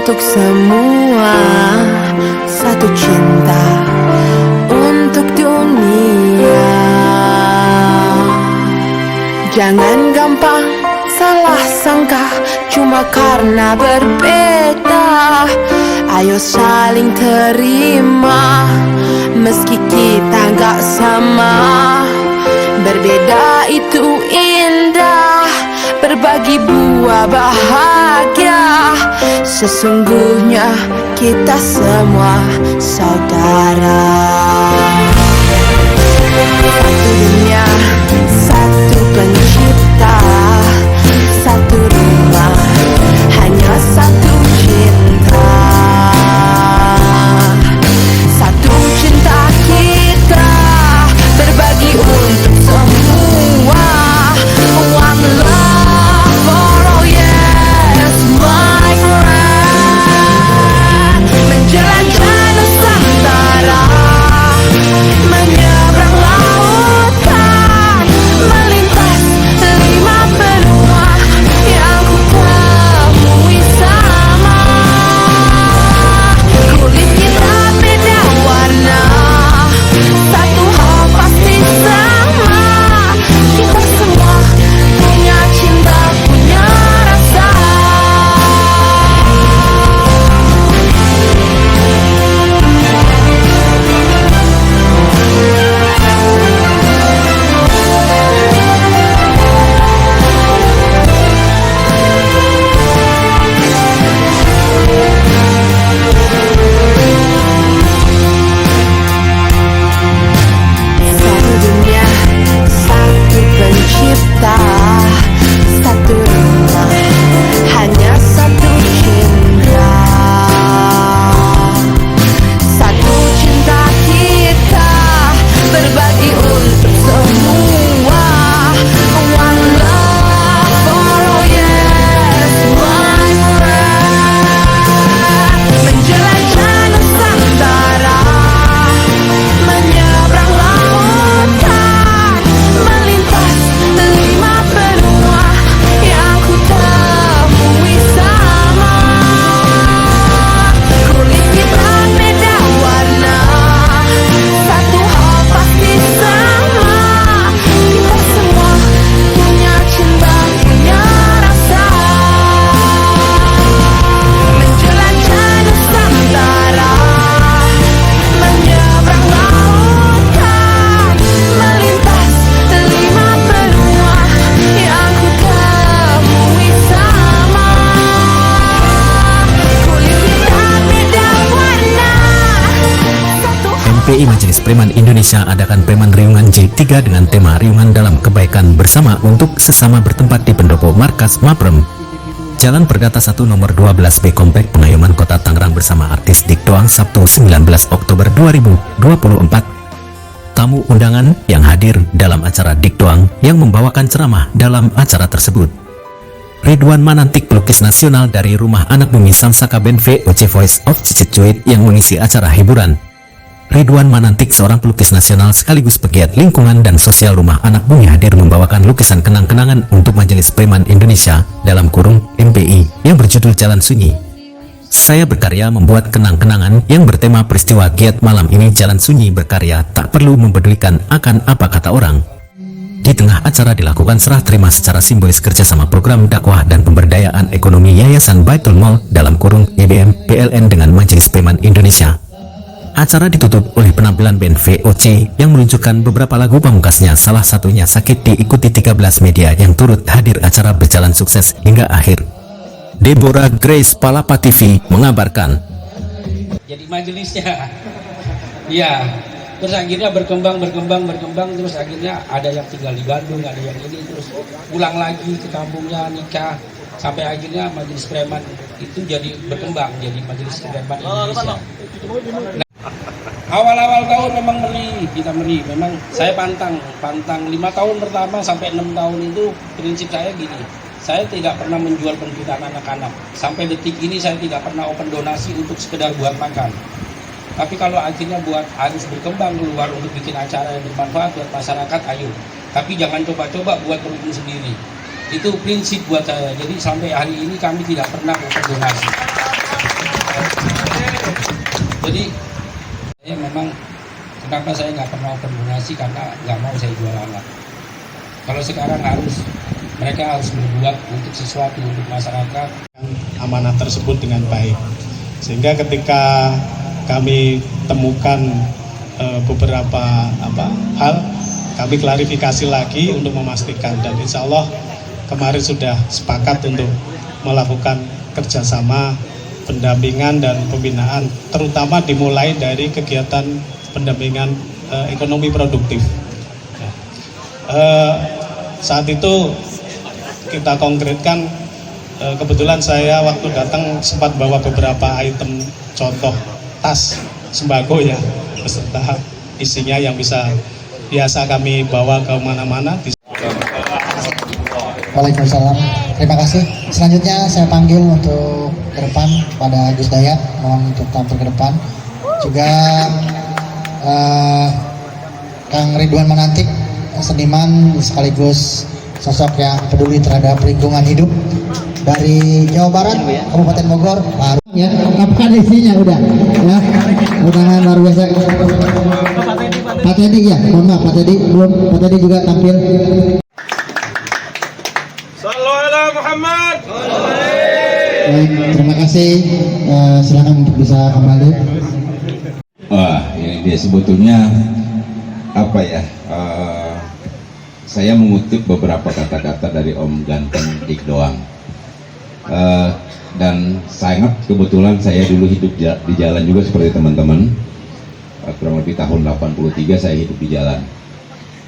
untuk semua, satu cinta untuk dunia. Jangan gampang salah sangka cuma karena berbeda. Ayo saling terima meski kita gak sama. Berbeda itu indah, berbagi buah bahagia. Sesungguhnya kita semua saudara. Satu dunia, satu pencipta, satu rumah, hanya satu cinta. Satu cinta kita berbagi untuk semua. One love for all, yes my friend. Menjelajah Nusantara, menyeberang lautan, melintas 5 benua yang ku temui sama. Kulit kita beda warna, satu hal pasti sama. Kita semua punya cinta, punya rasa. Satu dunia, satu pencipta, satu rumah, hanya satu cinta. Satu cinta kita berbagi untuk semua. One love for all, yes my friend. Menjelajah Nusantara, menyeberang lautan, melintas 5 benua yang ku temui sama. Kulit kita beda warna, satu hal pasti sama. Kita semua punya cinta, punya rasa. Menjelajah Nusantara, menyeberang lautan, melintas 5 benua yang ku temui sama. Kulit kita beda warna, satu MPI Majelis Preman Indonesia adakan Preman Riungan J3 dengan tema Riungan dalam Kebaikan Bersama untuk sesama bertempat di pendopo markas Maprem, Jalan Perdata 1 nomor 12B Komplek Pengayoman Kota Tangerang bersama artis Dik Doang Sabtu 19 Oktober 2024. Tamu undangan yang hadir dalam acara Dik Doang yang membawakan ceramah dalam acara tersebut: Ridwan Manantik, pelukis nasional dari Rumah Anak Bumi Samsaka Band VOC Voice of Cicit Cuit yang mengisi acara hiburan. Ridwan Manantik, seorang pelukis nasional sekaligus pegiat lingkungan dan sosial Rumah Anak Bumi, hadir membawakan lukisan kenang-kenangan untuk Majelis Preman Indonesia dalam kurung MPI yang berjudul Jalan Sunyi. Saya berkarya membuat kenang-kenangan yang bertema peristiwa giat malam ini. Jalan Sunyi berkarya tak perlu mempedulikan akan apa kata orang. Di tengah acara dilakukan serah terima secara simbolis kerjasama program dakwah dan pemberdayaan ekonomi Yayasan Baitul Mal dalam kurung YBM PLN dengan Majelis Preman Indonesia. Acara ditutup oleh penampilan band VOC yang menunjukkan beberapa lagu pamungkasnya, salah satunya Sakit, diikuti 13 media yang turut hadir. Acara berjalan sukses hingga akhir. Deborah Grace Palapa TV mengabarkan. Jadi majelisnya, ya, terus akhirnya berkembang, terus akhirnya ada yang tinggal di Bandung, ada yang ini, terus pulang lagi ke kampungnya, nikah, sampai akhirnya Majelis Preman itu jadi berkembang, jadi Majelis Preman Indonesia. Awal-awal tahun memang kita meri, memang saya pantang 5 tahun pertama sampai 6 tahun itu prinsip saya gini, saya tidak pernah menjual penderitaan anak-anak. Sampai detik ini saya tidak pernah open donasi untuk sekedar buat makan. Tapi kalau akhirnya harus berkembang keluar untuk bikin acara yang bermanfaat buat masyarakat, ayo. Tapi jangan coba-coba buat perutmu sendiri. Itu prinsip buat saya. Jadi sampai hari ini kami tidak pernah open donasi. Jadi saya memang kenapa saya nggak pernah open donasi, karena nggak mau saya jual anak. Kalau sekarang mereka harus berbuat untuk sesuatu untuk masyarakat. Amanah tersebut dengan baik, sehingga ketika kami temukan beberapa hal, kami klarifikasi lagi untuk memastikan, dan insya Allah kemarin sudah sepakat untuk melakukan kerjasama pendampingan dan pembinaan, terutama dimulai dari kegiatan pendampingan ekonomi produktif. Saat itu kita konkretkan, kebetulan saya waktu datang sempat bawa beberapa item contoh tas sembako ya, beserta isinya yang biasa kami bawa ke mana-mana. Waalaikumsalam. Terima kasih. Selanjutnya saya panggil untuk ke depan pada Gus Dayat, mohon untuk tampil ke depan. Juga Kang Ridwan Manantik, seniman sekaligus sosok yang peduli terhadap lingkungan hidup dari Jawa Barat, Kabupaten Bogor. Baru ya, kapan isinya udah ya, tangan luar biasa. Pak Teddy ya, mohon maaf Pak Teddy belum, Pak Teddy juga tampil. Muhammad. Baik, terima kasih. Silakan untuk bisa kembali. Wah, ini dia sebetulnya apa ya? Saya mengutip beberapa kata-kata dari Om Ganteng Dik Doang. Dan sangat kebetulan saya dulu hidup di jalan juga seperti teman-teman. Kurang lebih tahun 83 saya hidup di jalan.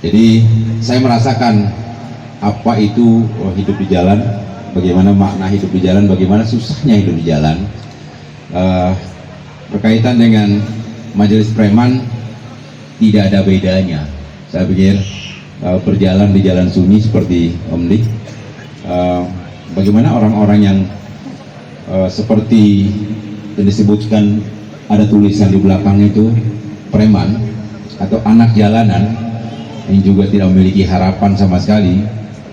Jadi saya merasakan apa itu hidup di jalan, bagaimana makna hidup di jalan, bagaimana susahnya hidup di jalan. Berkaitan dengan majelis preman tidak ada bedanya. Saya pikir berjalan di jalan sunyi seperti Om Dik, bagaimana orang-orang yang seperti yang disebutkan ada tulisan di belakang itu preman atau anak jalanan yang juga tidak memiliki harapan sama sekali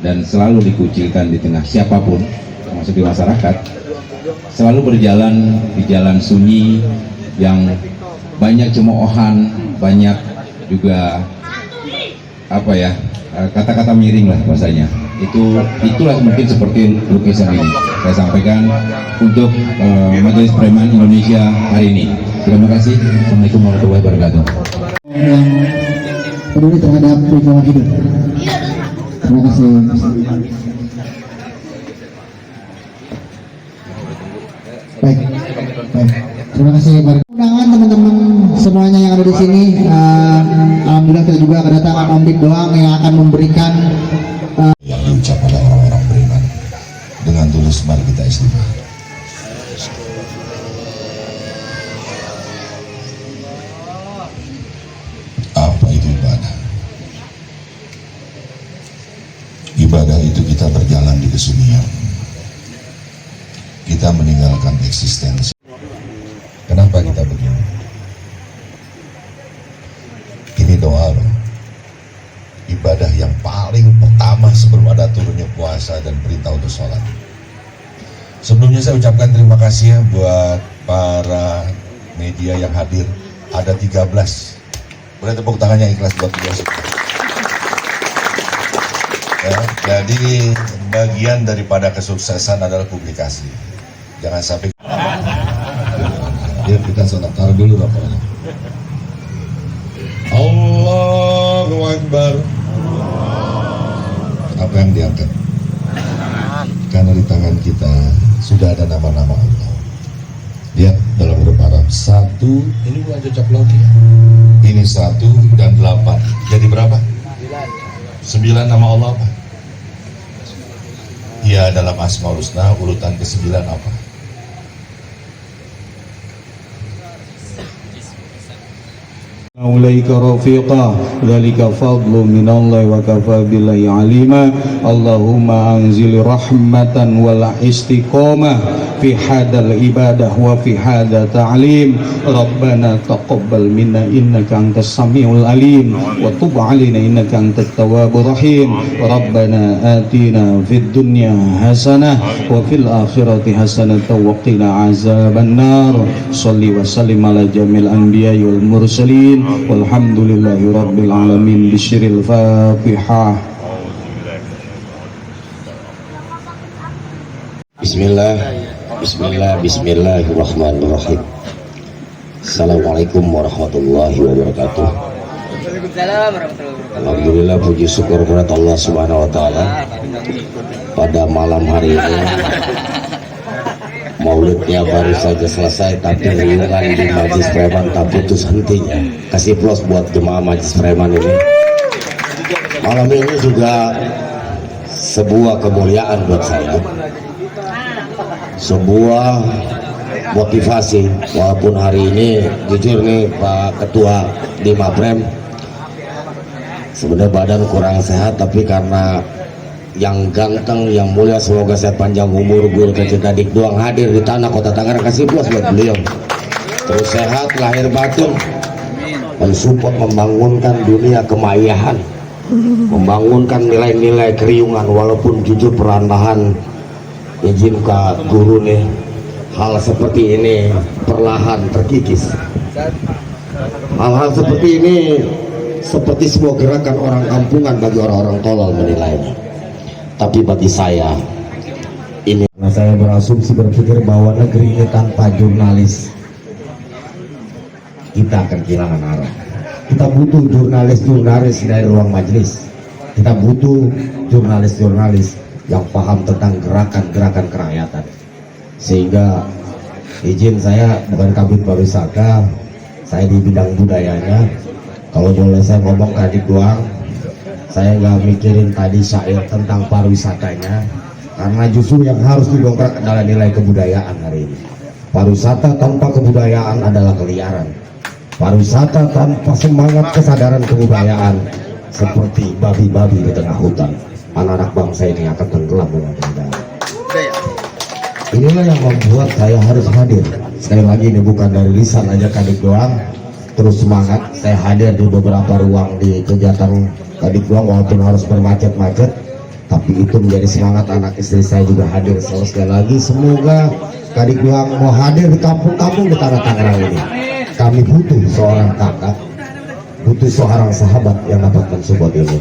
dan selalu dikucilkan di tengah siapapun, termasuk di masyarakat, selalu berjalan di jalan sunyi yang banyak cemoohan, banyak juga apa ya, kata-kata miring lah bahasanya. Itulah mungkin seperti lukisan ini saya sampaikan untuk Majelis Preman Indonesia hari ini. Terima kasih. Assalamualaikum warahmatullahi wabarakatuh. Yang peduli terhadap lingkungan hidup. Terima kasih. Baik. Terima kasih. Undangan teman-teman semuanya yang ada di sini. Alhamdulillah kita juga kedatangan Om Dik Doang yang akan memberikan yang diucap oleh orang-orang beriman. Dengan tulus mari kita istighfar. Apa itu ibadah? Ibadah itu kita berjalan di kesunyian. Kita meninggalkan eksistensi. Kenapa kita begini? Ini doa loh. Ibadah yang paling pertama sebelum ada turunnya puasa dan perintah untuk sholat. Sebelumnya saya ucapkan terima kasih ya buat para media yang hadir. Ada 13. Boleh tepuk tangannya ikhlas buat dia. Ya, jadi bagian daripada kesuksesan adalah publikasi. Jangan sampai. Ya kita sholat taruh dulu laporannya. Allahu Akbar. Apa yang diangkat? Karena di tangan kita sudah ada nama-nama Allah. Lihat dalam huruf Arab 1, ini bukan cocok logi. Ini 1 dan 8. Jadi berapa? 9 nama Allah apa? Ya dalam Asmaul Husna urutan ke-9 apa? أولئك رفيقا ذلك فضل من الله وكفى بالله عليما اللهم أنزل رحمة ولا استقامة في هذا العبادة وفي هذا تعليم. ربنا تقبل منا إنك أنت السميع العليم وتب علينا إنك أنت التواب الرحيم. ربنا آتنا في الدنيا حسنة وفي الآخرة حسنة وقنا عذاب النار. صل وسلم على جميع الأنبياء والمرسلين والحمد لله رب العالمين. بشر الفاتحة. Bismillahirrahmanirrahim. Assalamualaikum warahmatullahi wabarakatuh. Alhamdulillah, puji syukur kepada Allah Subhanahu wa taala. Pada malam hari ini maulidnya baru saja selesai, tapi riungan di Majelis Preman tak putus hentinya. Kasih plus buat jemaah Majelis Preman ini. Malam ini juga sebuah kemuliaan buat saya, sebuah motivasi. Walaupun hari ini jujur nih Pak Ketua di Maprem, sebenarnya badan kurang sehat, tapi karena yang ganteng, yang mulia, semoga sehat panjang umur, Guru tercinta Dik Duang hadir di tanah kota Tangerang, kasih plus buat beliau. Terus sehat lahir batin, mensupport membangunkan dunia kemayahan, membangunkan nilai-nilai keriungan. Walaupun jujur perlahan, izin ke Guru nih, hal seperti ini perlahan terkikis. Hal-hal seperti ini seperti sebuah gerakan orang kampungan bagi orang-orang tolol menilainya. Tapi bagi saya ini, karena saya berasumsi berpikir bahwa negeri ini tanpa jurnalis kita akan kehilangan arah. Kita butuh jurnalis dari ruang majelis. Kita butuh jurnalis yang paham tentang gerakan-gerakan kerakyatan. Sehingga izin saya bukan kabin pariwisata, saya di bidang budayanya. Kalau boleh saya ngomong tadi doang, saya nggak mikirin tadi syair tentang pariwisatanya, karena justru yang harus didongkrak adalah nilai kebudayaan hari ini. Pariwisata tanpa kebudayaan adalah keliaran. Pariwisata tanpa semangat kesadaran kebudayaan seperti babi-babi di tengah hutan. Anak-anak bangsa ini akan tenggelam dengan kebudayaan. Inilah yang membuat saya harus hadir. Sekali lagi, ini bukan dari lisan aja Kadip doang. Terus semangat, saya hadir di beberapa ruang di kegiatan Kadip doang, walaupun harus bermacet-macet, tapi itu menjadi semangat anak istri saya juga hadir. Sekali lagi, semoga Kadip doang mau hadir di kampung-kampung di tanah Tangerang ini. Kami butuh seorang kakak, butuh seorang sahabat yang dapat mensupport ini.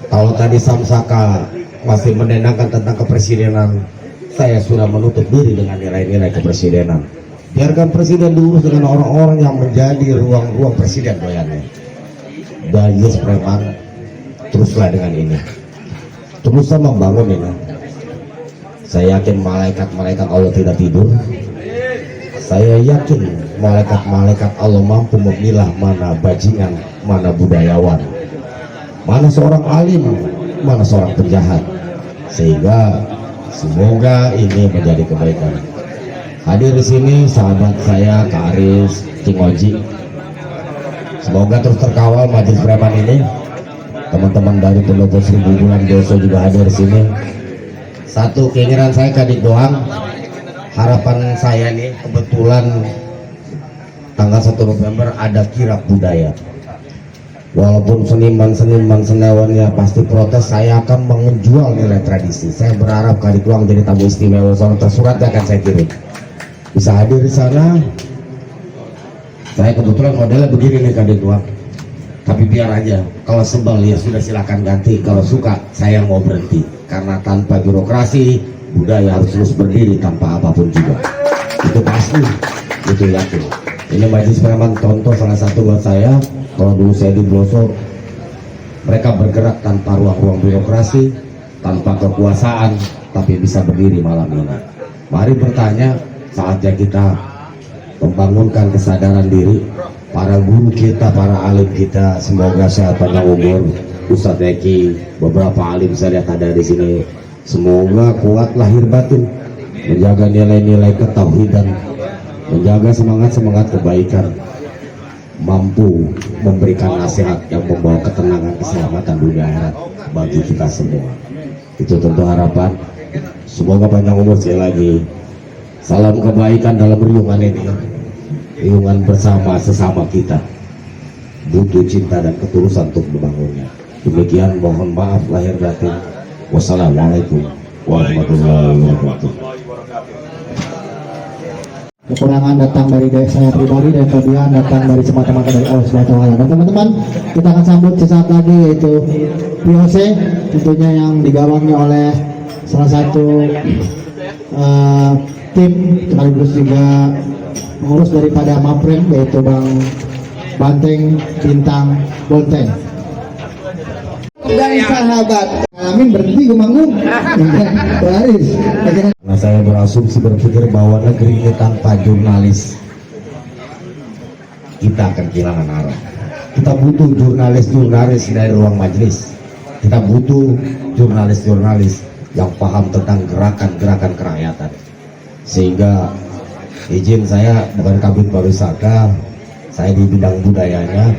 Kalau tadi Samsaka masih menenangkan tentang kepresidenan, saya sudah menutup diri dengan nilai-nilai kepresidenan. Biarkan presiden diurus dengan orang-orang yang menjadi ruang-ruang presiden doyannya. Majelis Preman, teruslah dengan ini, teruslah membangun ini. Saya yakin malaikat-malaikat Allah tidak tidur. Saya yakin malaikat-malaikat Allah mampu memilah mana bajingan, mana budayawan, mana seorang alim, mana seorang penjahat. Sehingga semoga ini menjadi kebaikan. Hadir di sini sahabat saya Kak Aris, Cing Oji. Semoga terus terkawal Majelis Preman ini. Teman-teman dari Pendopo 1000 Bulan Doso juga hadir di sini. Satu keinginan saya Kadip doang, harapan saya nih, kebetulan tanggal 1 November ada kirap budaya. Walaupun seniman-seniman senewannya pasti protes, saya akan menjual nilai tradisi. Saya berharap Kadip doang jadi tamu istimewa, soal tersurat akan saya kirim. Bisa hadir di sana. Saya kebetulan modelnya begini nih Kadip doang. Tapi biar aja, kalau sebel ya sudah silakan ganti. Kalau suka saya mau berhenti, karena tanpa birokrasi budaya harus terus berdiri tanpa apapun juga. Itu pasti, itu yakin. Ini Majelis Preman contoh salah satu buat saya. Kalau dulu saya di Bloso, mereka bergerak tanpa ruang-ruang birokrasi, tanpa kekuasaan, tapi bisa berdiri malam ini. Mari bertanya, saatnya kita membangunkan kesadaran diri. Para guru kita, para alim kita, semoga sehat panjang umur. Ustadz Eki, beberapa alim saya lihat ada di sini. Semoga kuat lahir batin, menjaga nilai-nilai ketauhidan, menjaga semangat-semangat kebaikan, mampu memberikan nasihat yang membawa ketenangan, keselamatan dunia akhirat bagi kita semua. Itu tentu harapan. Semoga panjang umur sekali lagi. Salam kebaikan dalam riungan ini, riungan bersama sesama kita. Butuh cinta dan ketulusan untuk membangunnya. Demikian, mohon maaf lahir batin. Wassalamualaikum warahmatullahi wabarakatuh. Kekurangan datang dari saya pribadi dan kelebihan datang dari semata-mata dari Allah Subhanahu wa Ta'ala. Dan teman-teman, kita akan sambut sesaat lagi yaitu POC, tentunya yang digawangi oleh salah satu tim sekaligus juga pengurus daripada Maprem, yaitu Bang Banteng Bintang Bonteng. Dari sahabat Amin berhenti gue manggung. Baris. Nah, saya berasumsi berpikir bahwa negeri ini tanpa jurnalis kita akan kehilangan arah. Kita butuh jurnalis-jurnalis dari ruang majelis. Kita butuh jurnalis-jurnalis yang paham tentang gerakan-gerakan kerakyatan. Sehingga izin saya bukan kabin pariwisata, saya di bidang budayanya.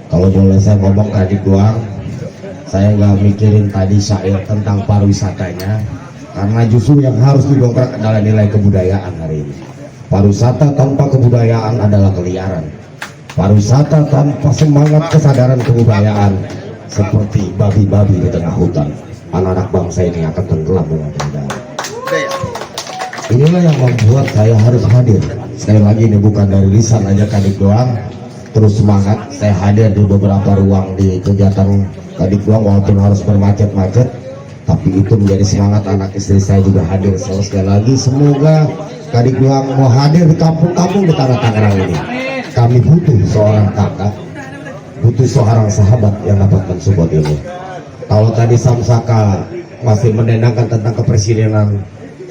Kalau boleh saya ngomong tadi doang, saya nggak mikirin tadi syair tentang pariwisatanya, karena justru yang harus didongkrak adalah nilai kebudayaan hari ini. Pariwisata tanpa kebudayaan adalah keliaran. Pariwisata tanpa semangat kesadaran kebudayaan seperti babi-babi di tengah hutan. Anak-anak bangsa ini akan tenggelam dengan kebudayaan. Inilah yang membuat saya harus hadir. Sekali lagi, ini bukan dari lisan aja Kadip doang. Terus semangat, saya hadir di beberapa ruang di kegiatan Kadip doang, walaupun harus bermacet-macet, tapi itu menjadi semangat anak istri saya juga hadir. Sekali lagi, semoga Kadip doang mau hadir di kampung-kampung di tanah Tangerang ini. Kami butuh seorang kakak, butuh seorang sahabat yang dapat mensupport ini. Kalau tadi Samsaka masih mendendangkan tentang kepresidenan,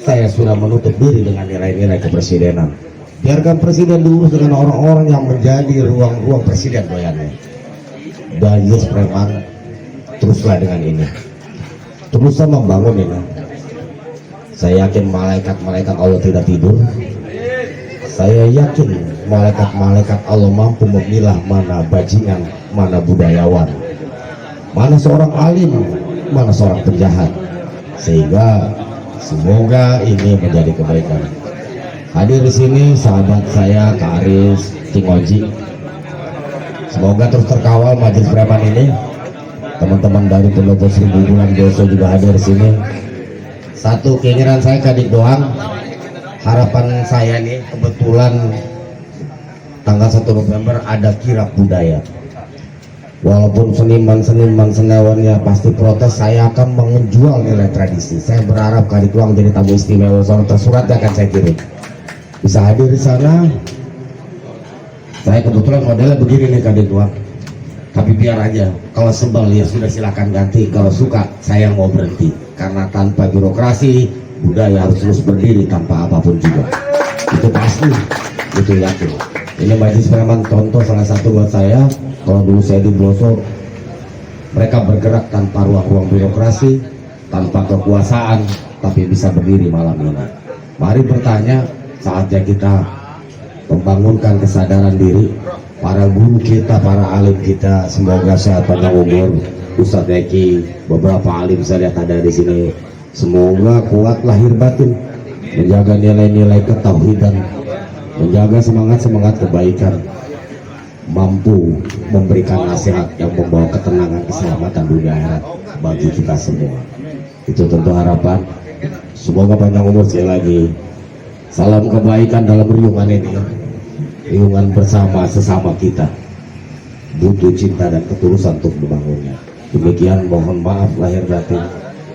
saya sudah menutup diri dengan nilai-nilai kepresidenan. Biarkan presiden diurus dengan orang-orang yang menjadi ruang-ruang presiden doyannya. Dan Yes Preman, teruslah dengan ini. Teruslah membangun ini. Saya yakin malaikat-malaikat Allah tidak tidur. Saya yakin malaikat-malaikat Allah mampu memilah mana bajingan, mana budayawan, mana seorang alim, mana seorang penjahat. Sehingga semoga ini menjadi kebaikan. Hadir di sini sahabat saya Kak Aris, Cing Oji. Semoga terus terkawal majelis preman ini. Teman-teman dari Pendopo 1000 Bulan Doso juga hadir di sini. Satu keinginan saya Kadip doang, harapan saya nih, kebetulan tanggal 1 November ada kirap budaya. Walaupun seniman-seniman senewannya pasti protes, saya akan menjual nilai tradisi. Saya berharap Kadip doang jadi tamu istimewa, soal tersurat akan saya kirim. Bisa hadir di sana. Saya kebetulan modelnya begini nih Kadip doang. Tapi biar aja, kalau sebel ya sudah silakan ganti. Kalau suka saya mau berhenti, karena tanpa birokrasi budaya harus terus berdiri tanpa apapun juga. Itu pasti, itu yakin. Ini majelis preman contoh salah satu buat saya. Kalau dulu saya di Bloso, mereka bergerak tanpa ruang-ruang birokrasi, tanpa kekuasaan, tapi bisa berdiri malam ini. Mari bertanya, saatnya kita membangunkan kesadaran diri. Para guru kita, para alim kita, semoga sehat panjang umur. Ustadz Eki, beberapa alim saya lihat ada di sini. Semoga kuat lahir batin, menjaga nilai-nilai ketauhidan, menjaga semangat-semangat kebaikan, mampu memberikan nasihat yang membawa ketenangan, keselamatan dunia akhirat bagi kita semua. Itu tentu harapan. Semoga panjang umur. Sekali lagi, salam kebaikan dalam riungan ini, riungan bersama sesama kita. Butuh cinta dan ketulusan untuk membangunnya. Demikian, mohon maaf lahir batin.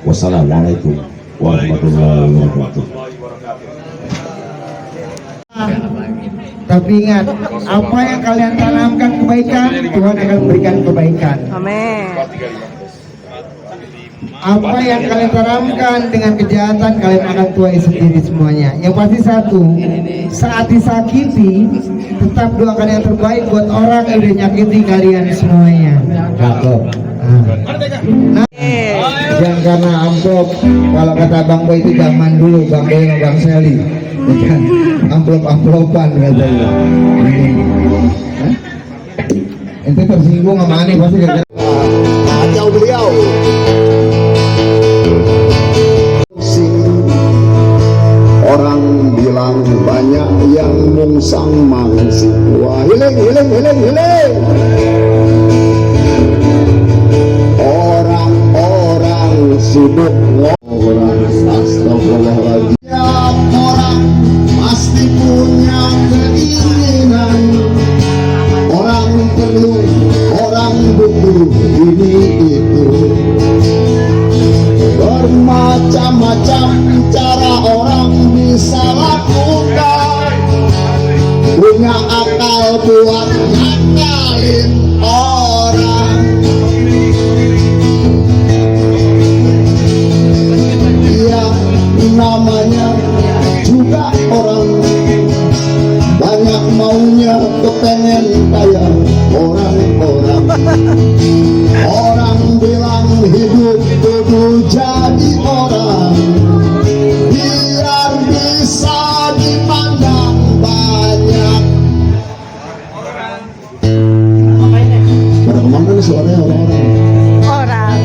Wassalamualaikum warahmatullahi wabarakatuh. Tapi ingat, apa yang kalian tanamkan kebaikan, Tuhan akan memberikan kebaikan. Amin. Apa yang kalian tanamkan dengan kejahatan, kalian akan tuai sendiri semuanya. Yang pasti satu, saat disakiti, tetap doakan yang terbaik buat orang yang udah nyakiti kalian semuanya. Nah, jangan karena amplop. Kalau kata Bang Boy itu zaman dulu, Bang Boy sama Bang Seli, amplop-amplopan katanya. Ente tersinggung sama Ani pasti gara-gara kacau beliau. Orang bilang yang mungsang mangsip. Wah, hiling. Orang-orang sibuk orang astagfirullahaladzim. Tiap orang pasti punya keinginan. Orang perlu, orang butuh ini itu. Bermacam-macam cara orang bisa lakukan. Punya akal buat ngakalin orang. Yang namanya juga orang, banyak maunya kepengen kayak orang-orang. Orang bilang hidup kudu jadi orang, biar bisa dipandang banyak. Pada kemana nih suaranya orang-orang?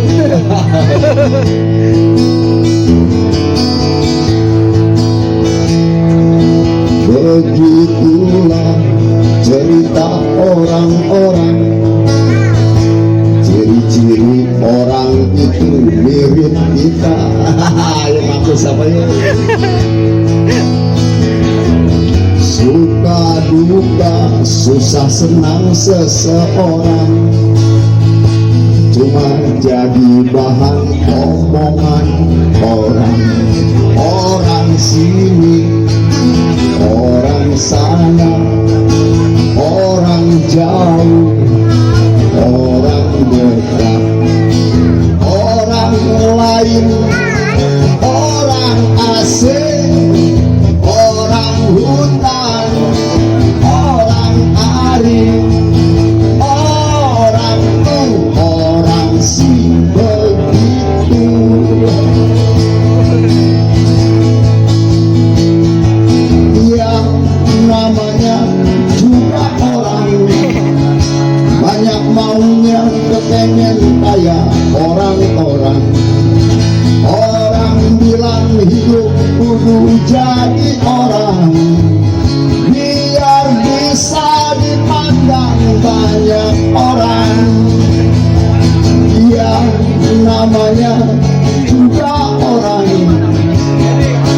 Begitulah cerita orang-orang. Ciri-ciri orang itu mirip kita. Yang aku siapa ya? Suka duka, susah senang seseorang, cuma jadi bahan omongan orang. Orang sini, orang sana, orang jauh, orang dekat, orang lain, orang asing, orang hutan, orang arif, orang tuh, orang si begitu. Yang namanya juga orang, banyak maunya kepengen kayak orang-orang. Orang bilang hidup kudu jadi orang, biar bisa dipandang banyak orang. Yang namanya juga orang,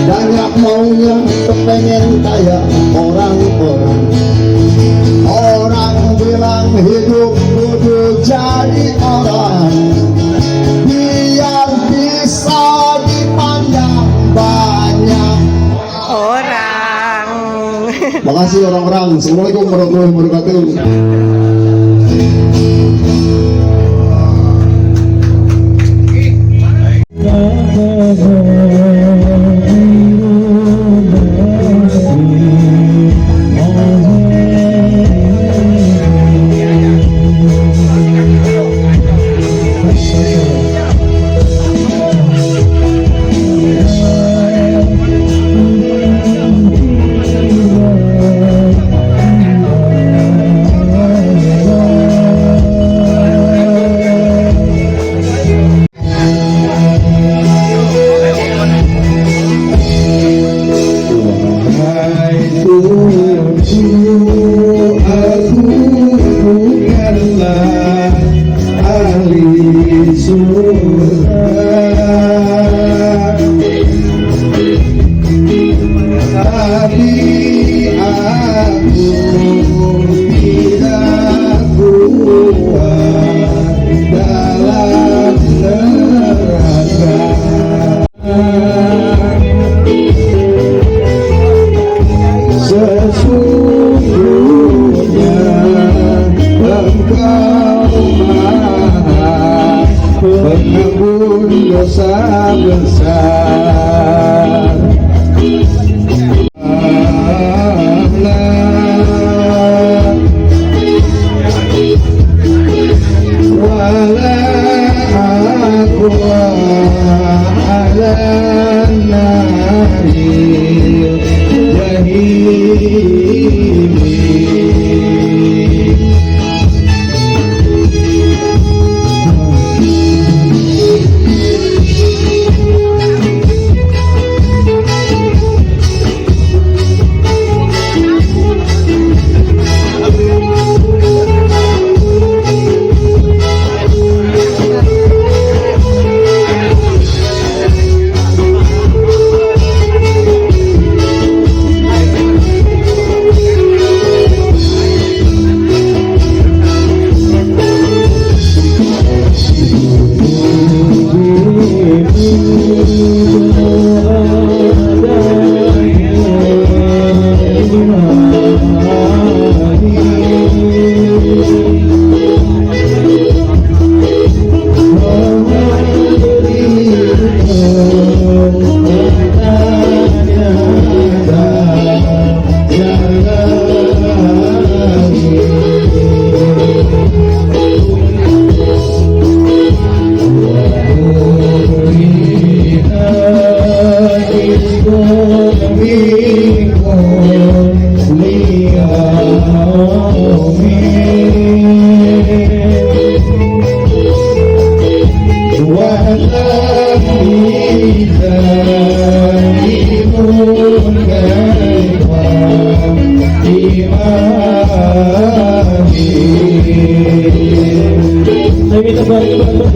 banyak maunya kepengen kayak orang-orang. Orang bilang hidup kudu jadi orang, biar bisa dipandang banyak Orang. Makasih orang-orang. Assalamualaikum warahmatullahi wabarakatuh.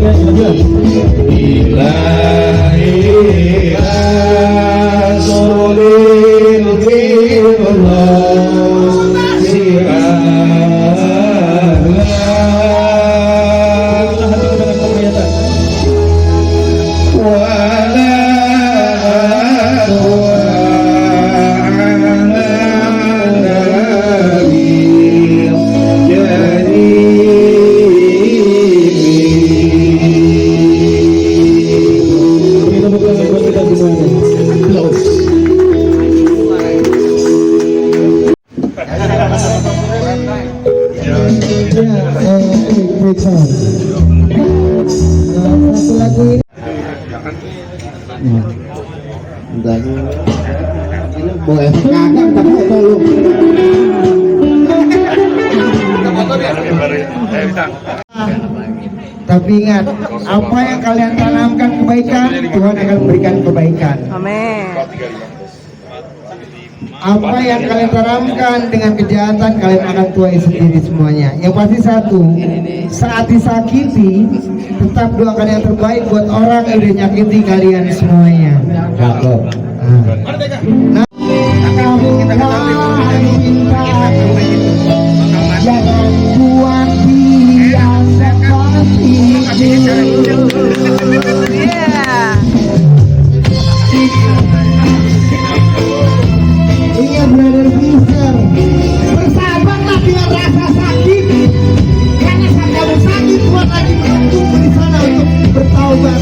Ilahi Rasulil Firdaus Boleh kagak tapi foto lu. Tapi ingat, apa yang kalian tanamkan kebaikan, Tuhan akan berikan kebaikan. Amin. Apa yang kalian tanamkan dengan kejahatan, kalian akan tuai sendiri semuanya. Yang pasti satu, saat disakiti, tetap doakan yang terbaik buat orang yang udah nyakiti kalian semuanya. Nah, jangan buat dia seperti itu. Ingat brother sister, bersabarlah dengan rasa sakit. Karena saat kamu sakit, Tuhan lagi menunggu di sana untuk bertaubat.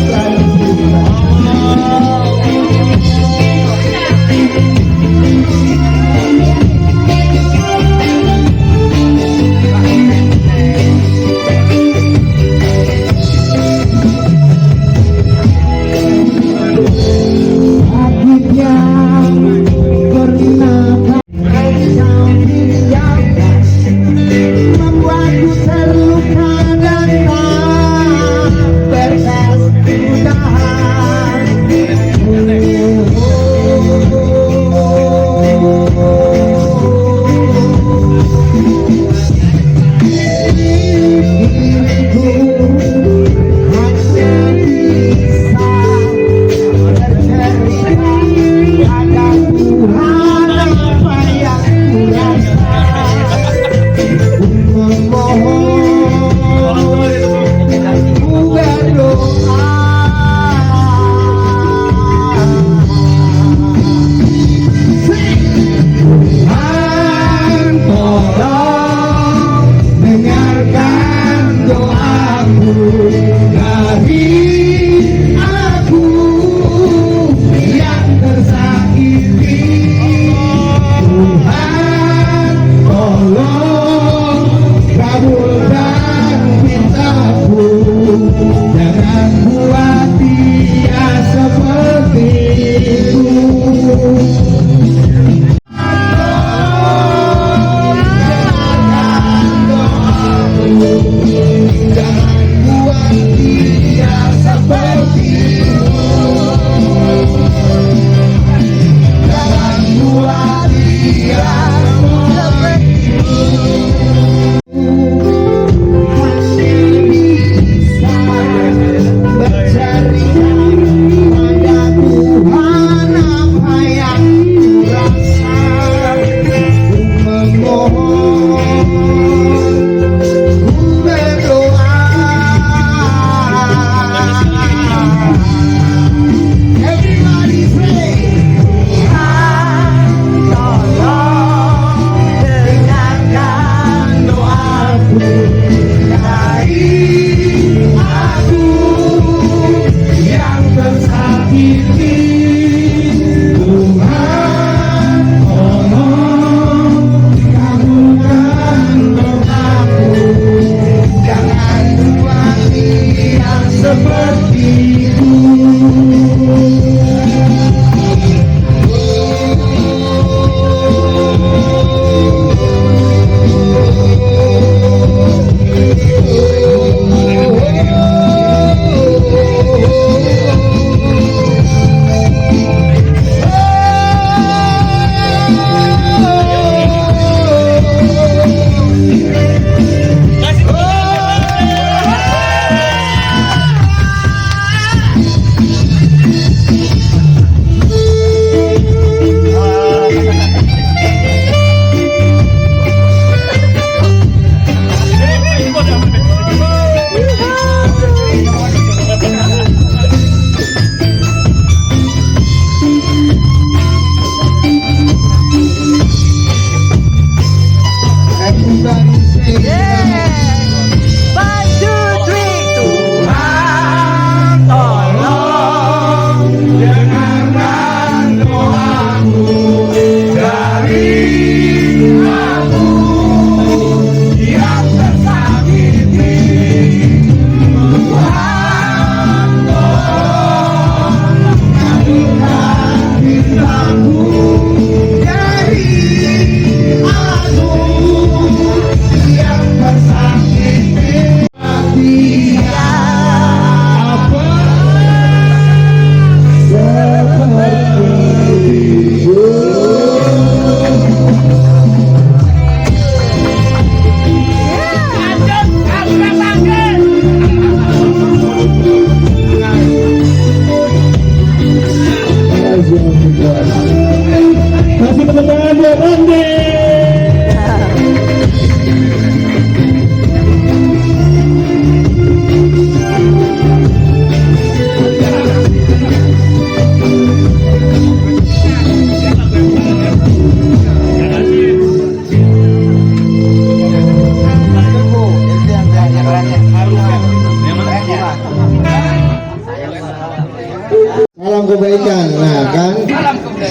kebaikan. Nah kan,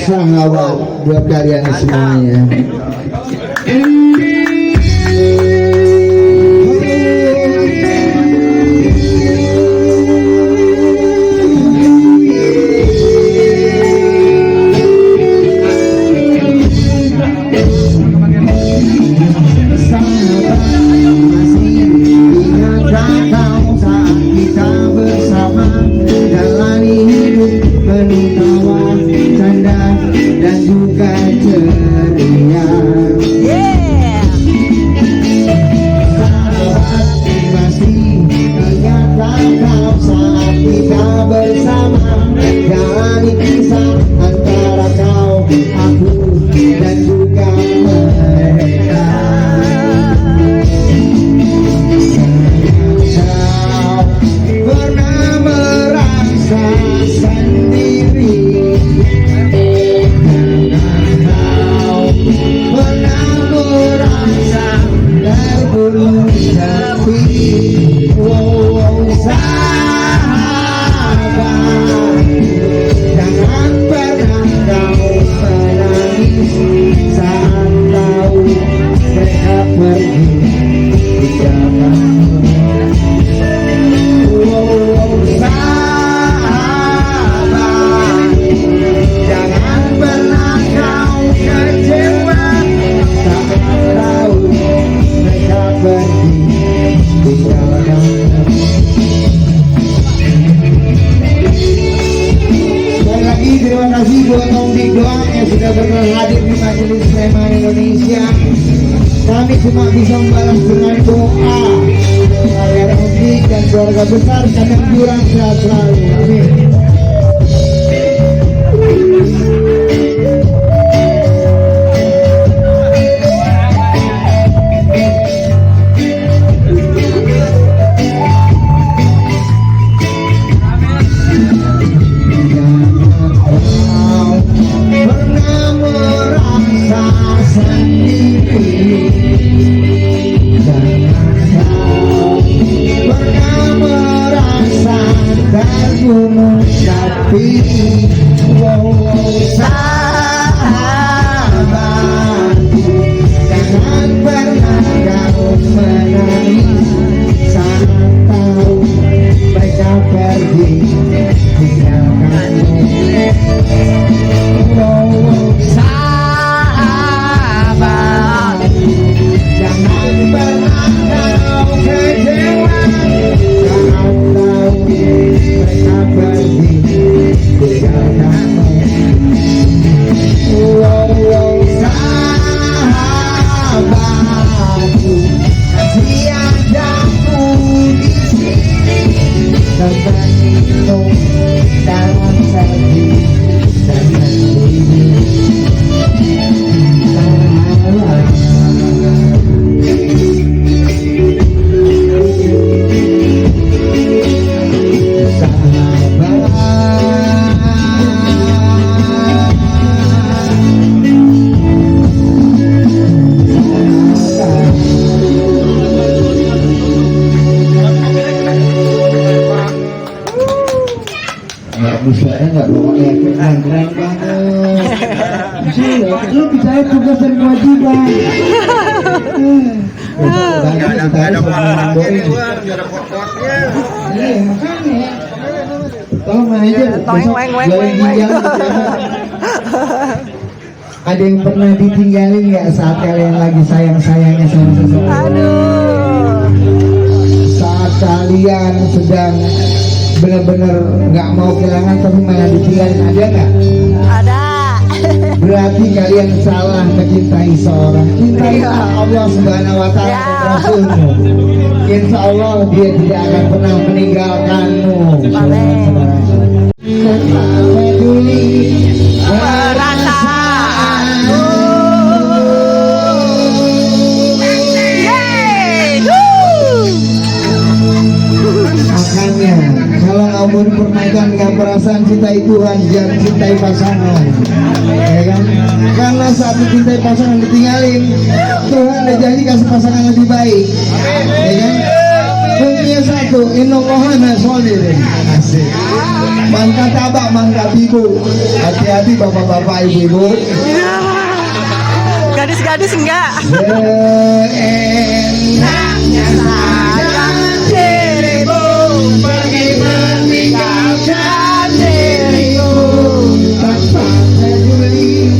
sahabat buat kalian semuanya. Kami cuma bisa membalas dengan doa agar Om dan keluarga besar kalian jurang sehat selalu. Amin. Lu bicara tugas dan kewajiban. Ada ada yang pernah ditinggalin nggak saat kalian lagi sayang-sayangnya sama seseorang? Saat kalian sedang benar-benar nggak mau kehilangan tapi malah ditinggalin, ada nggak? Ada. Berarti kalian salah mencintai seorang. Cintai Allah Subhanahu Wa Taala dan Rasulmu. Insya Allah dia tidak akan pernah meninggalkanmu. Peduli perasaanmu. Makanya kalau kamu dipermainkan dengan perasaan cintai Tuhan, jangan cintai pasangan, ya kan? Karena saat mencintai pasangan ditinggalin, Tuhan udah janji kasih pasangan lebih baik, ya kan? Kuncinya satu, Waduh, innallaha nasolirin. Asik. Mangkat abak, mangkat ibu. Hati-hati bapak-bapak, ibu-ibu. Gadis-gadis enggak. Seenaknya saja dirimu pergi meninggalkan diriku tanpa peduli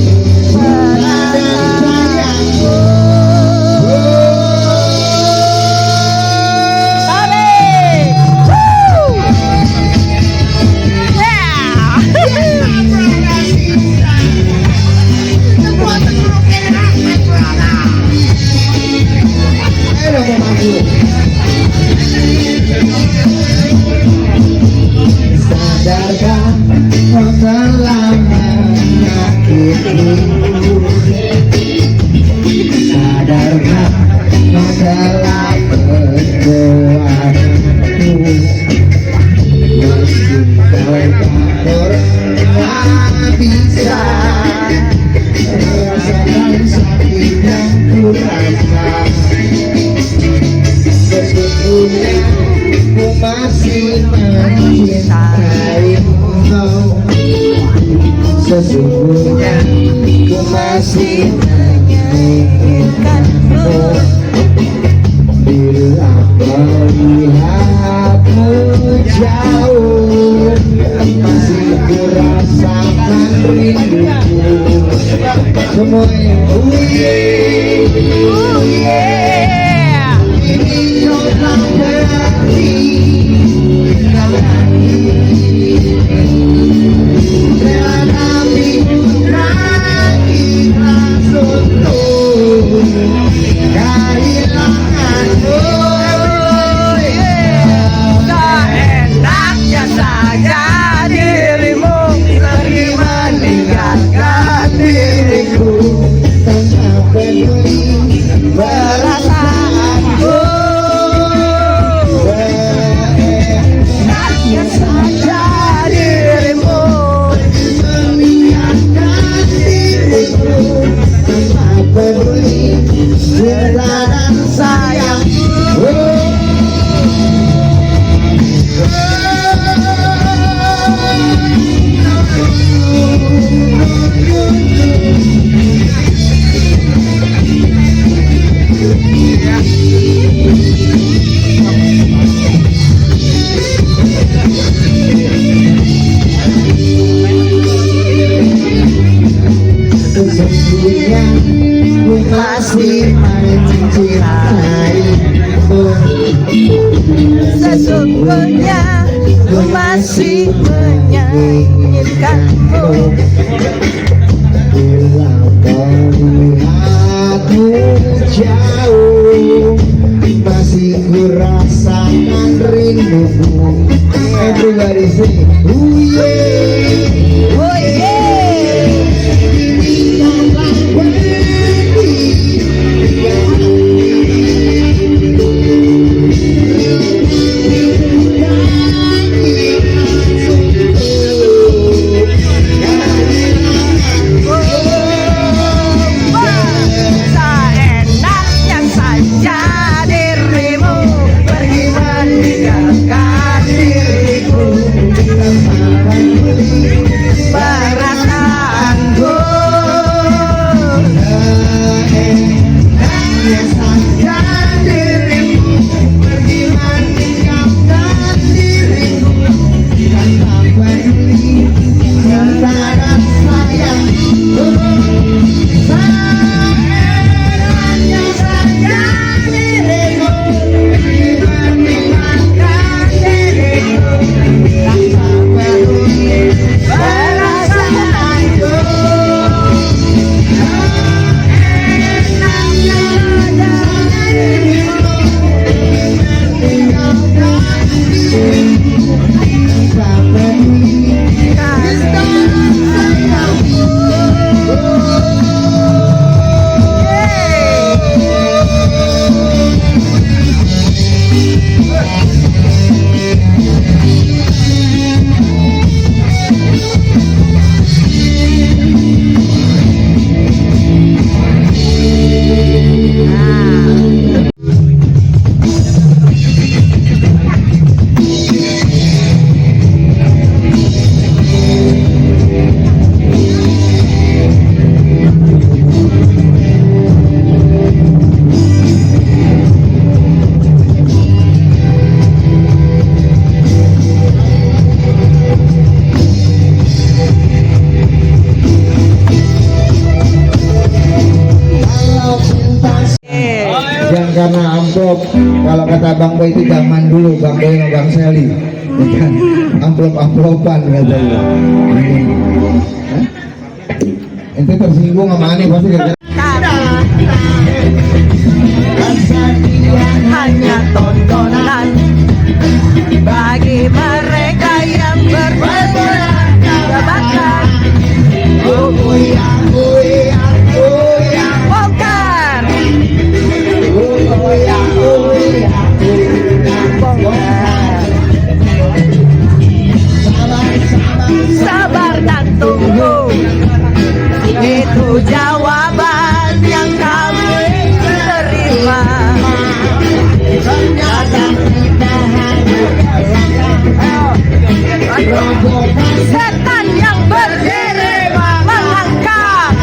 dan sayangku. Sadarkan kau telah menyakitiku. Sadarkan kau telah membuatku. Meski kau tak pernah bisa merasakan sakit yang ku rasa. Sesungguhnya ku masih mencintaimu. Sesungguhnya ku masih menginginkanmu. Bila melihatmu jauh, masih ku rasakan rinduku. Semuanya ini kau tak pergi. Seenaknya saja dirimu pergi meninggalkan diriku tanpa peduli perasaanku. Seenaknya saja dirimu meninggalkan diriku tanpa peduli dan sayang. Sesungguhnya ku masih mencintaimu. sesungguhnya ku masih menyanyikanmu. Bila melihatmu jauh, masih ku rasakan rindumu. Everybody sing, oh yeah, Oh yeah. ini adalah Seenaknya saja dirimu pergi meninggalkan diriku. Bang Boy sama Bang Sally, ya kan? Amplop-amplopan katanya. Hah? Ente tersinggung sama Ani pasti gara-gara hanya tontonan bagi mereka yang berbakat. Bongkar. Sabar dan tunggu, itu jawaban yang kami terima. Setan yang berdiri melangkah.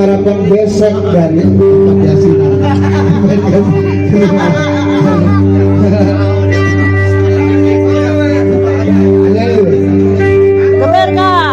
maraton besek dari Yasinan. Bener kak.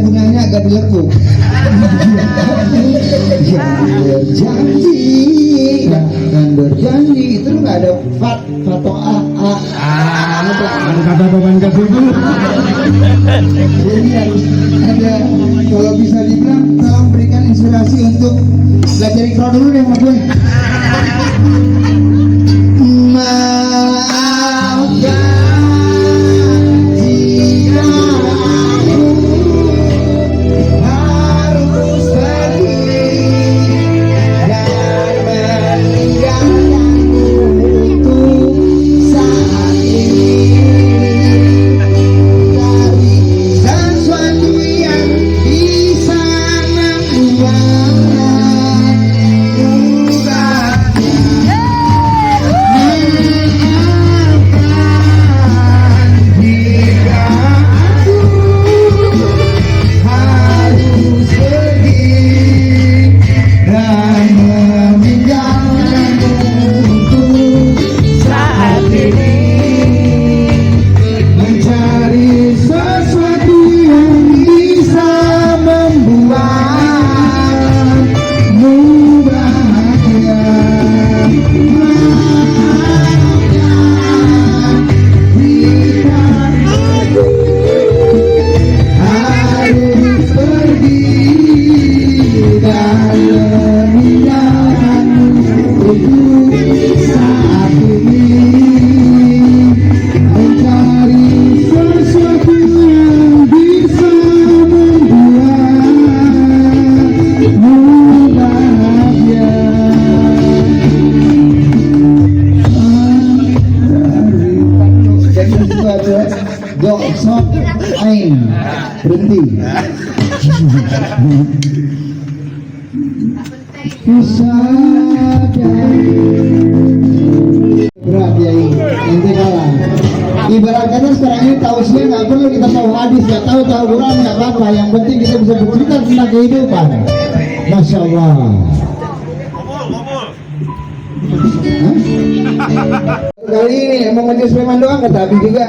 gunanya agak dilekuk. Jangan berjanji itu nggak ada fato a. Kata beban ke situ. Jadi harus ada, kalau bisa dibilang tolong berikan inspirasi untuk belajar ikro dulu deh Mas Boy. Maafkan jika aku harus pergi dan meninggalkanmu untuk saat ini. Dari sesuatu yang bisa membuatmu bahagia. Maafkan jika aku harus pergi dan meninggalkanmu untuk saat ini. Mencari sesuatu yang bisa membuatmu bahagia. Maafkan jika aku harus pergi dan meninggalkanmu untuk saat ini. Mencari sesuatu yang bisa membuatmu bahagia. Jadi itu ada gosok ain berhenti. Berat ya ini, nanti kalah. Ibarat kata sekarang ini tausiah nggak perlu kita tahu hadis, nggak tahu Quran nggak apa-apa. Yang penting kita bisa bercerita tentang kehidupan. Masya Allah. Hah? Kali ini emang majelis preman doang kata Abi juga.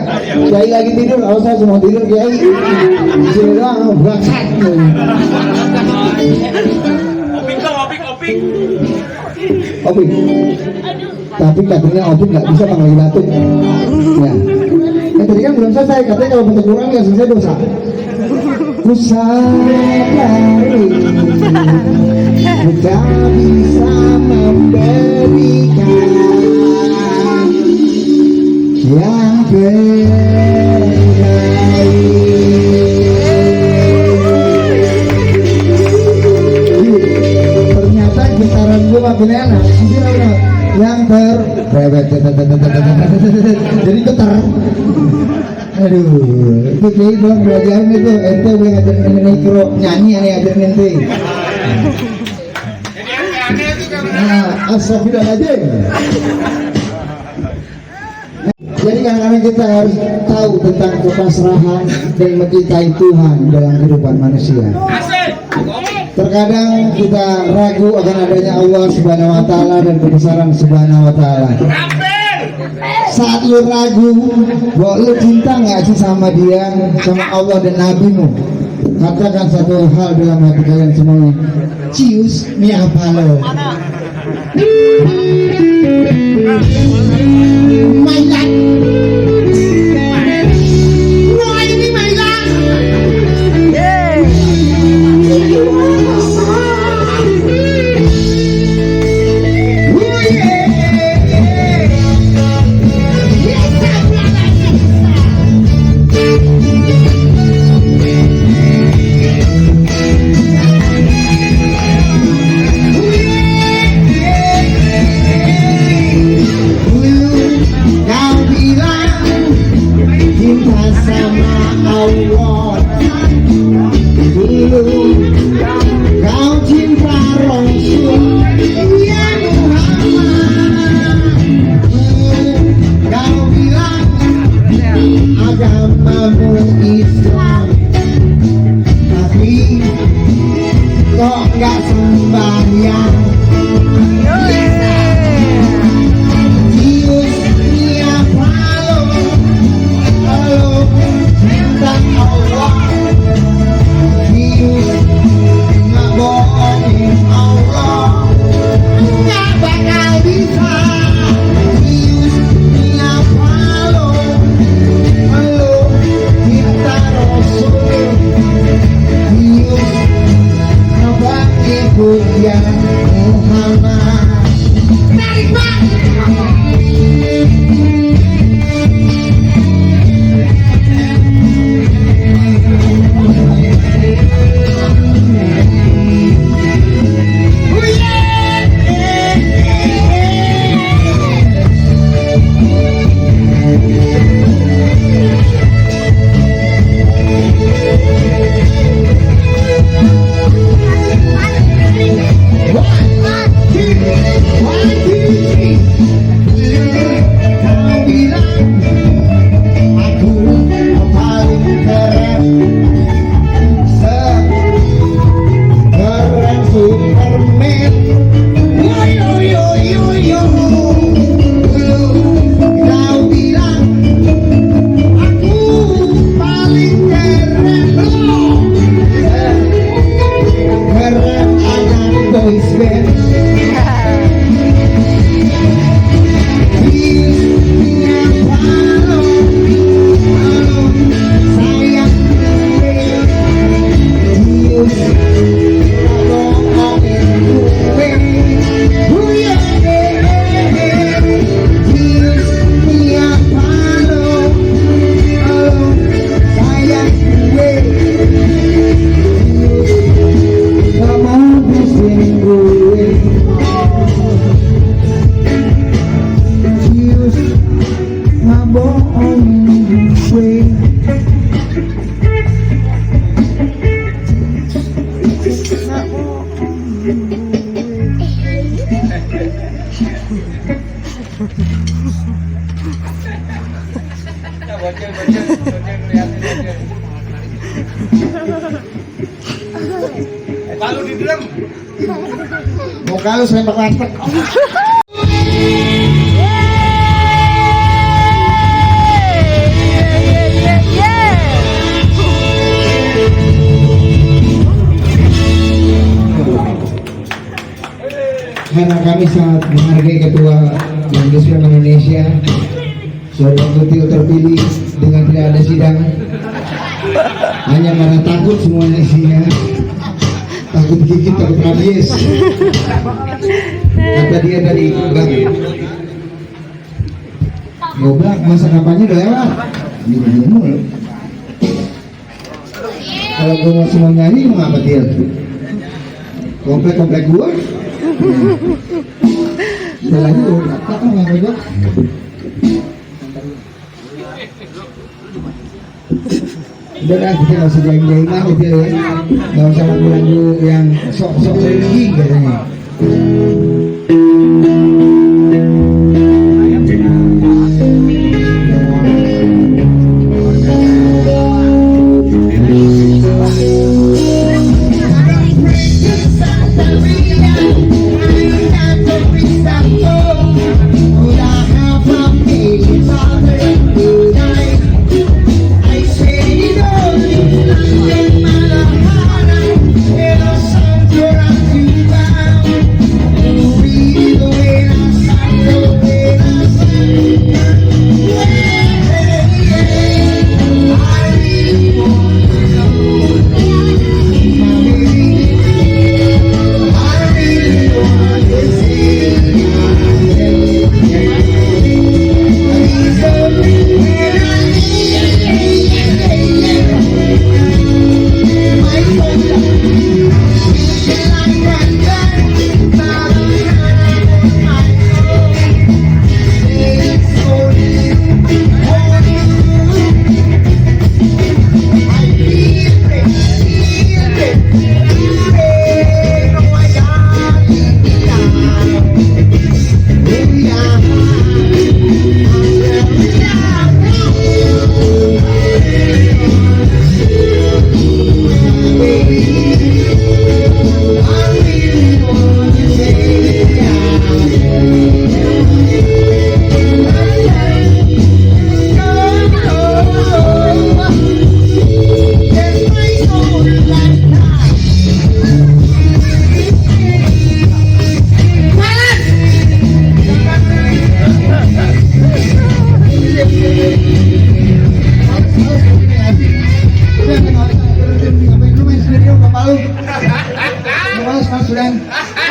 Kiai lagi tidur, kalau saya semua tidur Kiai. Di sini doang, bangsat. Opik. Tapi katanya Opik nggak bisa panggil batuk. Ya. Tadi kan belum selesai, katanya kalau bentuk kurang ya selesai dosa. Kusadari kita bisa memberikan yang terbaik. Ternyata gitaran gue makin enak. Yang jadi getar. Aduh, itu kayak belum belajarin itu. Ente boleh ngajarin mikro nyanyi, aneh ajarin ente. Nah, astagfirullahaladzim. Jadi kadang-kadang kita harus tahu tentang kepasrahan dan mencintai Tuhan dalam kehidupan manusia. Terkadang kita ragu akan adanya Allah Subhanahu wa Ta'ala dan kebesaran Subhanahu wa Ta'ala. Saat lu ragu bahwa lu cinta nggak sih sama dia, sama Allah dan Nabi-Mu, katakan satu hal dalam hati kalian semuanya. Cius, ini apa lo? My God. Wah, ini my God. Kau cinta Rasul ya Muhammad. Kau bilang agamamu Islam, tapi kok gak sembahyang. Cius niat halo cinta Allah. Mau kalau saya berlapak. Karena kami sangat menghargai Ketua Majelis Ulama Indonesia, seorang ketua terpilih dengan tidak ada sidang, hanya karena takut semuanya isinya, takut gigit, takut rabies. Kata dia tadi, Bang, goblok masa kampanye udah lewat, gini mulu. Kalau gue mau semua nyanyi mau apa dia? Komplek gua. Udah lagi udah apa nggak bego? Udah lah kita nggak usah jaim-jaiman gitu ya, nggak usah lagu-lagu yang sok-sok religi katanya.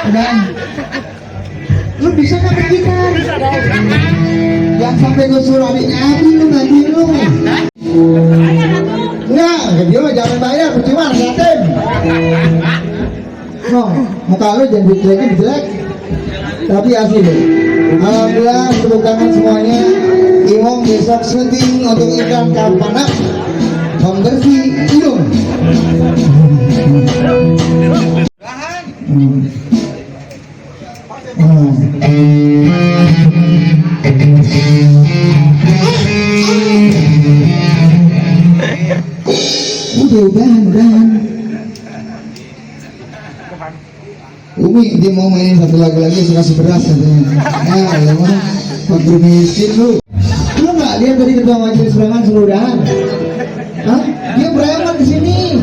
Udah. Lu bisa nggak bergitar? Yang sampai gue suruh adiknya Abi lu nanti lu. Enggak, dia mah jangan bayar, percuma ngatain. No, muka lu jangan dijelekin jelek. Tapi asli deh. Alhamdulillah, tepuk tangan semuanya. Imong besok syuting untuk iklan Kapanak pembersih hidung. Udahan. Umi dia mau mainin satu lagu lagi, kasih beras katanya. Ya, mah fakir miskin lu. Lu nggak lihat tadi Ketua Majelis Ulama suruh udahan? Hah? Dia preman di sini.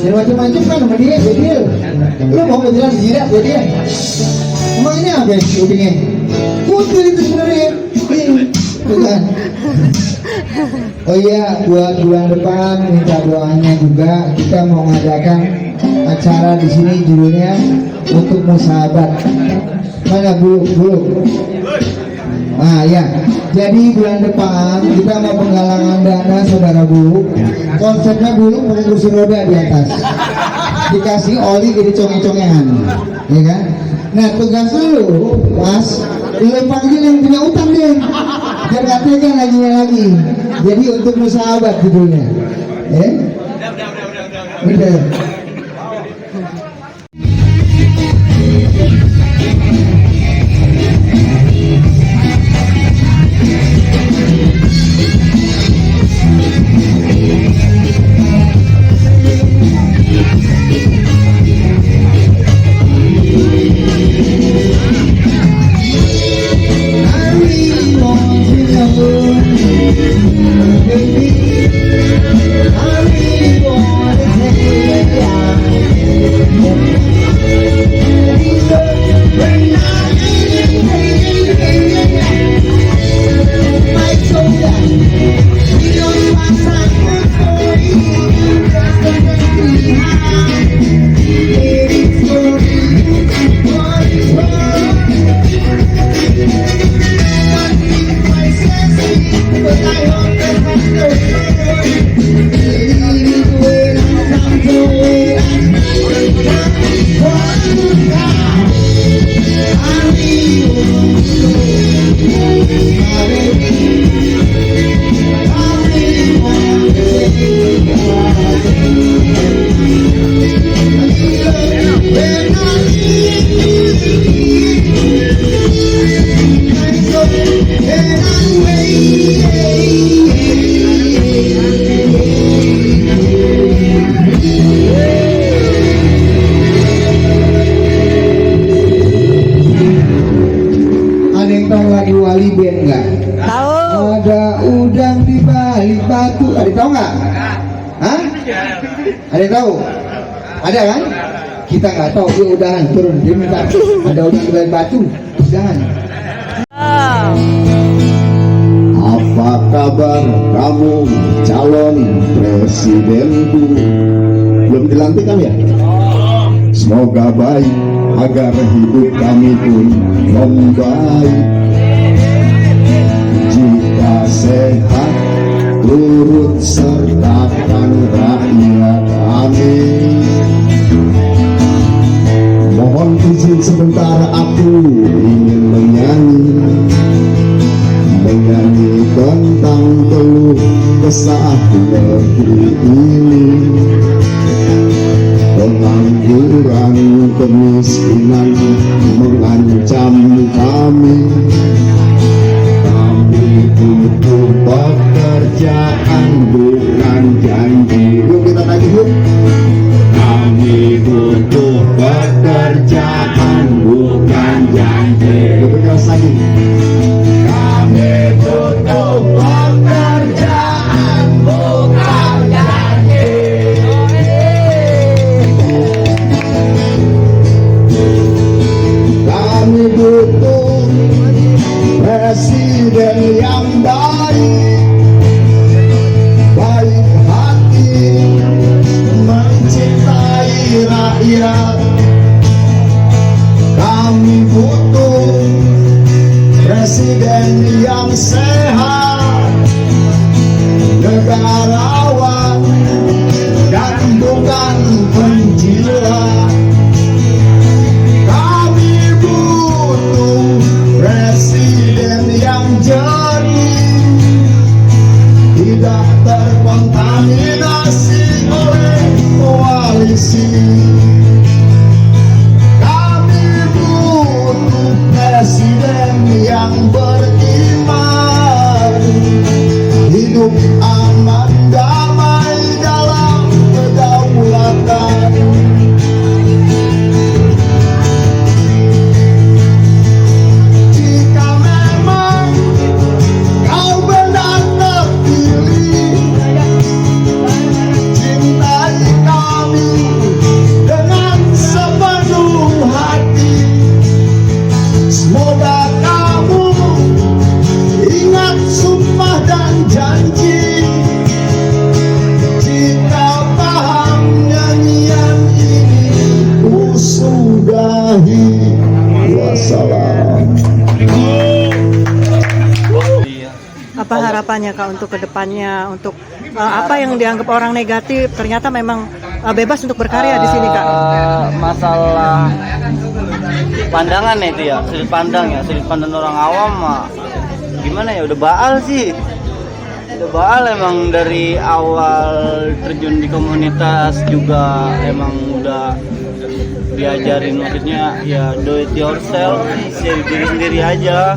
Dan macam-macam kan sama dia, bedil. Lu mau kejelas jirat buat dia? Emang ini apa sih udingnya? Putih itu sebenarnya. Bukan. Oh iya, buat bulan depan minta doanya juga. Kita mau ngadakan acara di sini judulnya untuk musahabat. Mana buluk? Nah ya, jadi bulan depan kita mau penggalangan dana saudara buluk. Konsepnya buluk pakai kursi roda di atas, dikasih oli jadi conge-congean, ya kan? Nah tugas lu, Mas, lu panggil yang punya utang deh, biar nggak tegang lagi. Jadi untuk musahabat judulnya, udah. Ada yang tahu? Ada kan? Kita nggak tahu, dia udahan turun, dia minta ada udang dari batu, terus jangan. Apa kabar kamu calon presidenku? Belum dilantik kan ya? Semoga baik agar hidup kami pun membaik. Jika sehat turut sertakan rakyat kami. Mohon izin sebentar aku ingin menyanyi tentang keluh kesah negeri ini. Pengangguran, kemiskinan mengancam kami. Kami butuh pekerjaan bukan janji. Yuk kita lagi yuk. Kami butuh pekerjaan bukan janji. Lebih keras lagi. Kami butuh pekerjaan bukan janji. Kami butuh presiden yang baik, baik hati, mencintai rakyat. Kami butuh presiden yang sehat, negarawan, dan bukan penjilat. Kami butuh presiden yang jernih, tidak terkontaminasi oleh koalisi. Kami butuh presiden yang beriman, hidup aman damai dalam kedaulatan. Jika memang kau benar terpilih, cintai kami dengan sepenuh hati. Semoga kamu ingat sumpah dan janji. Jika paham nyanyian ini ku sudahi. Wassalam. Apa harapannya Kak untuk kedepannya, untuk apa yang dianggap orang negatif ternyata memang bebas untuk berkarya di sini Kak? Masalah pandangan itu ya, sudut pandang orang awam mah gimana ya, udah baal sih. Udah baal emang dari awal terjun di komunitas juga emang udah diajarin, maksudnya ya do it yourself, diri sendiri aja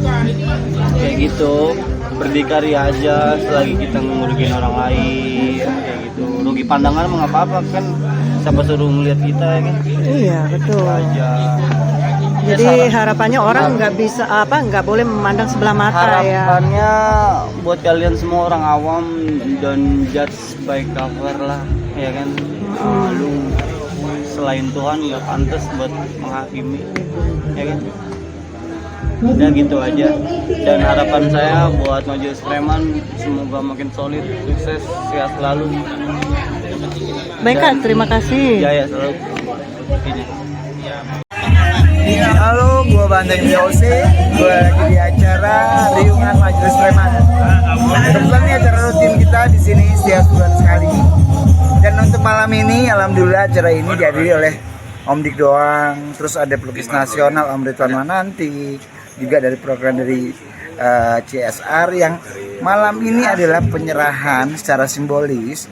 kayak gitu, berdikari aja selagi kita ngerugiin orang lain kayak gitu. Rugi pandangan mah nggak apa-apa kan, siapa suruh ngeliat kita ya kan. Iya betul Aja. Jadi harapannya orang nggak boleh memandang sebelah mata ya. Harapannya buat kalian semua orang awam, don't judge by cover lah ya kan. Lu selain Tuhan nggak pantas buat menghakimi ya kan. Udah gitu aja, dan harapan saya buat Majelis Preman semoga makin solid, sukses, sehat selalu. Baik Kak, terima kasih. Jaya selalu. Halo, gue Banteng VOC, gue lagi di acara Riungan Majelis Preman. Kebetulan ini acara rutin kita di sini setiap bulan sekali. Dan untuk malam ini, alhamdulillah acara ini dihadiri oleh Om Dik Doang, terus ada pelukis nasional Om Ridwan Mananti, juga dari program dari CSR yang malam ini adalah penyerahan secara simbolis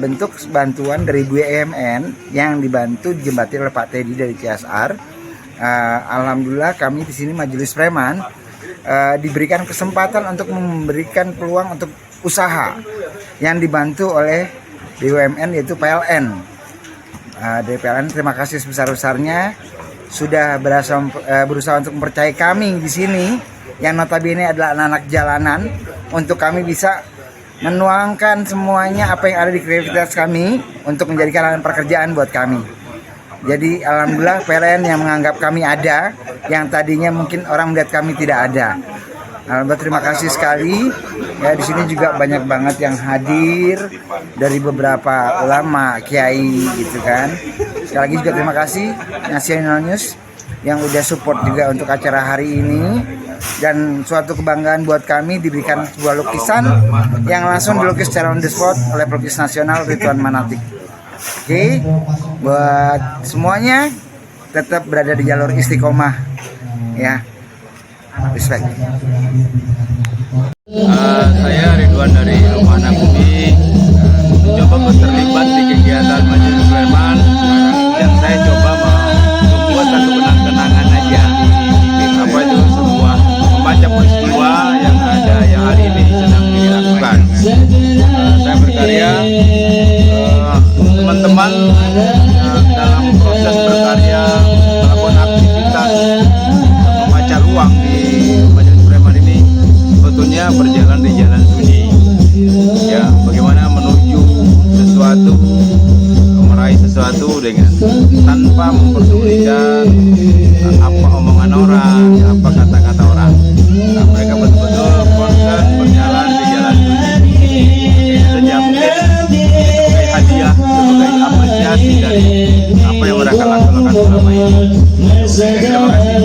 bentuk bantuan dari BUMN yang dibantu dijembati oleh Pak Teddy dari CSR. Alhamdulillah kami di sini Majelis Preman diberikan kesempatan untuk memberikan peluang untuk usaha yang dibantu oleh BUMN yaitu PLN. Dari PLN terima kasih sebesar-besarnya sudah berusaha untuk mempercayai kami di sini yang notabene adalah anak-anak jalanan untuk kami bisa menuangkan semuanya apa yang ada di kreativitas kami untuk menjadikan lahan pekerjaan buat kami. Jadi alhamdulillah PLN yang menganggap kami ada, yang tadinya mungkin orang melihat kami tidak ada. Alhamdulillah, terima kasih sekali. Ya, di sini juga banyak banget yang hadir dari beberapa ulama, kiai gitu kan. Sekali lagi juga terima kasih Nasional News yang udah support juga untuk acara hari ini, dan suatu kebanggaan buat kami diberikan sebuah lukisan yang langsung dilukis secara on the spot oleh pelukis nasional Ridwan Manatik. Oke, buat semuanya tetap berada di jalur istiqomah ya. Respect. Saya Ridwan dari Lumana Bumi, mencoba terlibat di kegiatan Majelis Sulaiman, yang saya coba membuat satu kenang-kenangan aja. Apa itu sebuah membaca peristiwa yang ada yang hari ini sedang dilakukan. Saya berkarya, teman-teman dalam proses berkarya melakukan aktivitas membaca ruang di Majelis Sulaiman ini sebetulnya berjalan di jalan sunyi. Ya, bagaimana menuju sesuatu, meraih sesuatu dengan tanpa memperdulikan apa omongan orang, apa kata-kata orang. Nah, mereka betul-betul konsen berjalan di jalan sunyi. Ini saja mungkin sebagai hadiah, sebagai apresiasi dari apa yang mereka lakukan selama ini. Terima kasih.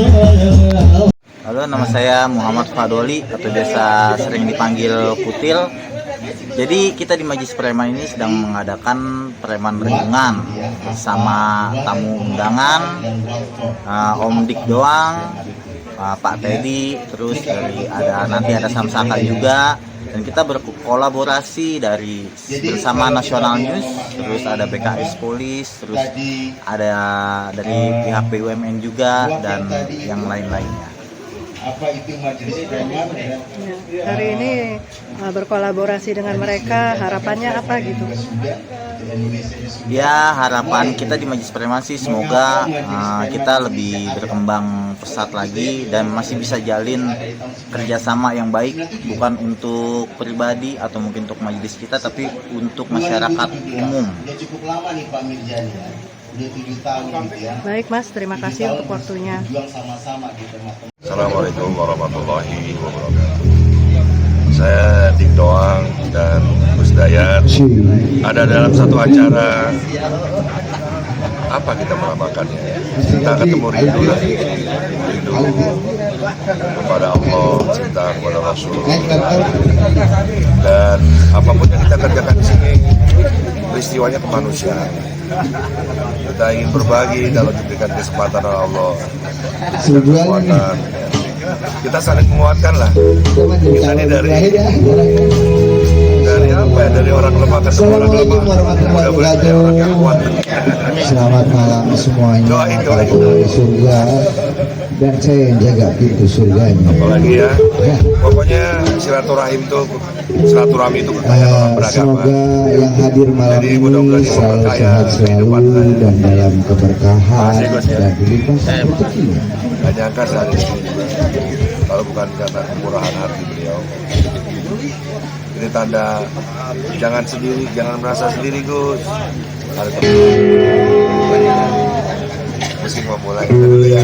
Halo, nama saya Muhammad Fadoli atau biasa sering dipanggil Putil. Jadi kita di Majelis Preman ini sedang mengadakan preman renungan sama tamu undangan, Om Dik Doang, Pak Teddy, terus nanti ada Samsaka juga, dan kita berkolaborasi dari bersama Nasional News, terus ada BKS Polis, terus ada dari pihak BUMN juga, dan yang lain-lainnya. Apa itu Majelis Preman? Hari ini berkolaborasi dengan mereka, harapannya apa gitu? Ya, harapan kita di Majelis Preman sih semoga kita lebih berkembang pesat lagi dan masih bisa jalin kerjasama yang baik, bukan untuk pribadi atau mungkin untuk majelis kita, tapi untuk masyarakat umum. Baik Mas, terima kasih untuk waktunya. Assalamualaikum warahmatullahi wabarakatuh. Saya Dik Doang dan Gus Dayat ada dalam satu acara, apa kita menamakannya, kita ketemu rindu kepada Allah, cinta kepada Rasul, dan apapun yang kita kerjakan di sini peristiwanya kemanusiaan. Kita ingin berbagi kalau diberikan kesempatan oleh Allah, kekuatan. Kita saling menguatkan lah. Kita ini dari apa ya? Dari orang lemah ke orang lemah. Mudah-mudahan orang yang kuat. Selamat malam semuanya. Doain di surga, dan saya yang jaga pintu surganya. Apalagi ya, pokoknya silaturahmi itu kekayaan orang beragama. Semoga yang hadir malam ini selalu sehat selalu dan dalam keberkahan dan dilimpahkan rezekinya. Gak nyangka saat ini, kalau bukan karena kemurahan hati beliau. Ini tanda jangan sendiri, jangan merasa sendiri Gus. Mesti memulai kita dulu ya.